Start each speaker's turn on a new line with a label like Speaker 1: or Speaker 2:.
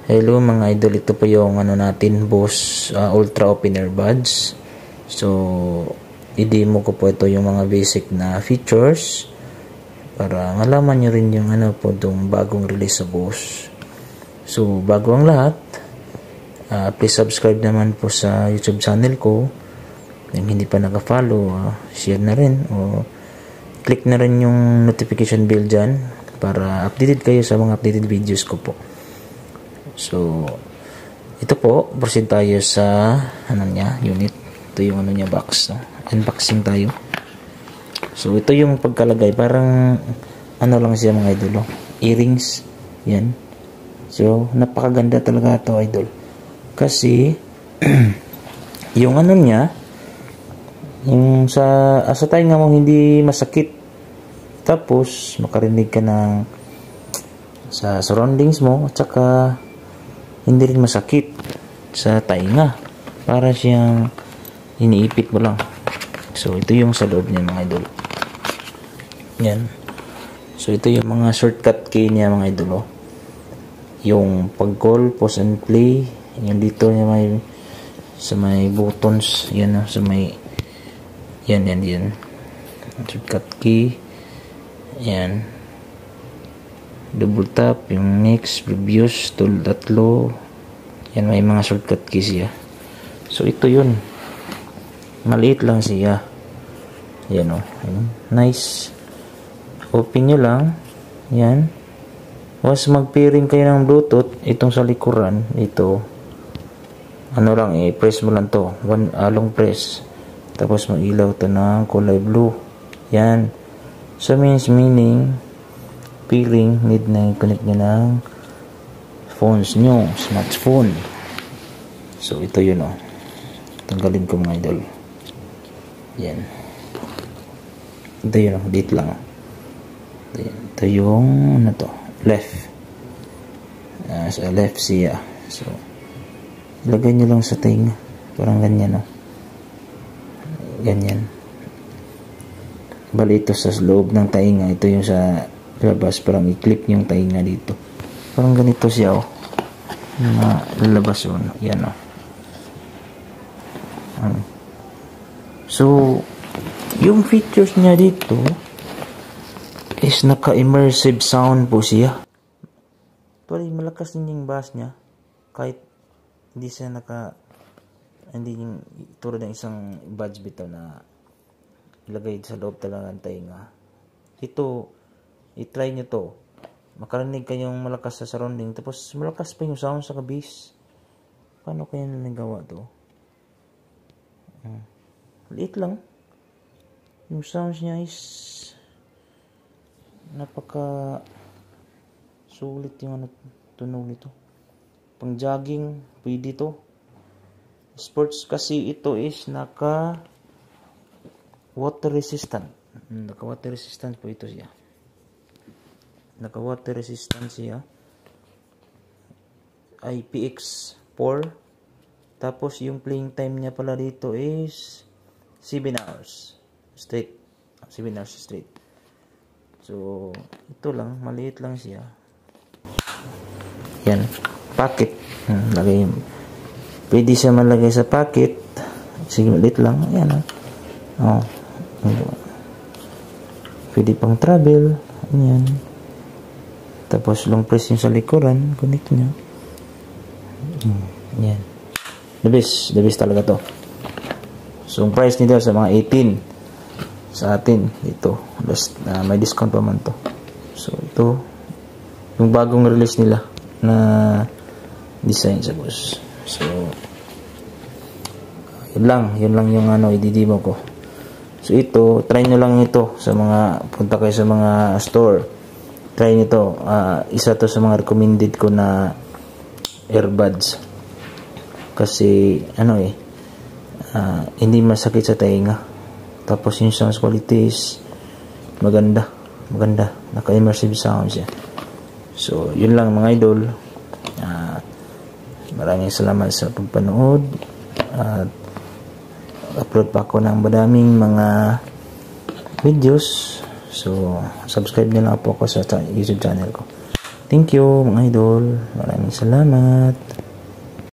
Speaker 1: Hello mga idol, ito po yung natin, Bose Ultra Open Earbuds. So, i-demo ko po ito yung mga basic na features para malaman nyo rin yung po itong bagong release sa Bose. So, bago ang lahat, please subscribe naman po sa YouTube channel ko. Kung hindi pa naka-follow, share na rin o click na rin yung notification bell dyan para updated kayo sa mga updated videos ko po. So, ito po, proceed tayo sa unit. Ito yung box, no? Unboxing tayo. So, ito yung pagkalagay, parang lang siya mga idol, earrings. Yan. So, napakaganda talaga ito, idol. Kasi yung niya, yung sa tainga mo hindi masakit. Tapos makarinig ka ng sa surroundings mo at saka hindi rin masakit sa tainga. Para siyang iniipit mo lang. So, ito yung sa loob niya mga idol. Yan. So, ito yung mga shortcut key niya mga idol. Yung pag-call, pause and play. Yung dito niya sa may buttons. Yan sa may yan. Shortcut key. Yan. Double tap, yung next, reviews, tool, tatlo. Yan, may mga shortcut keys siya. So, ito yun. Maliit lang siya. Yan nice. Open nyo lang. Yan. Once mag-pairing kayo ng Bluetooth, itong sa likuran, ito, press mo lang to. Long press. Tapos mag-ilaw to ng kulay blue. Yan. So, meaning, pairing, need na i-connect nyo ng phones nyo, smartphone. So, ito yun tanggalin ko mga idol. Yan. Ito yun dito lang. Ito yung left. Sa left siya. So, ilagay nyo lang sa tainga. Parang ganyan ganyan. Bali ito sa loob ng tainga. Ito yung sa labas, parang i-clip yung tainga dito. Parang ganito siya na lalabas yun. Yan So, yung features niya dito is naka-immersive sound po siya. Actually, malakas din yung bass niya. Kahit hindi siya hindi yung tulad ng isang buds bitaw na ilagay sa loob talaga ng tainga. Ito, i-try nyo to. Makarinig kayong malakas sa surrounding. Tapos malakas pa yung sound sa bass. Paano kaya nagawa to? Liit lang. Yung sounds niya is napaka sulit yung tunog nito. Pang jogging, pwede to. Sports kasi ito is naka water resistant. Naka water resistant po ito siya. Naka water resistant siya. IPX4. Tapos yung playing time niya pala dito is 7 hours straight. 7 hours straight. So, ito lang. Maliit lang siya. Yan. Pocket. Lagay. Pwede siya malagay sa pocket. Sige, maliit lang. Ayan. Pwede pang travel. Ayan. Tapos long press yung sa likuran, connect nyo. Yan. The best talaga to. So, ang price nito sa mga 18 sa atin dito. May discount pa man to. So, ito yung bagong release nila na design sa Bose. So, yun lang yung i-demo ko. So, ito, try nyo lang ito sa mga, punta kayo sa mga store. Try nito. Isa to sa mga recommended ko na earbuds. Kasi, hindi masakit sa tainga. Tapos yung sound quality is maganda. Naka-immersive sound siya. So, yun lang mga idol. Maraming salamat sa pagpanood. Upload pa ako ng madaming mga videos. So, subscribe nyo lang po ako sa YouTube channel ko. Thank you mga idol. Maraming salamat.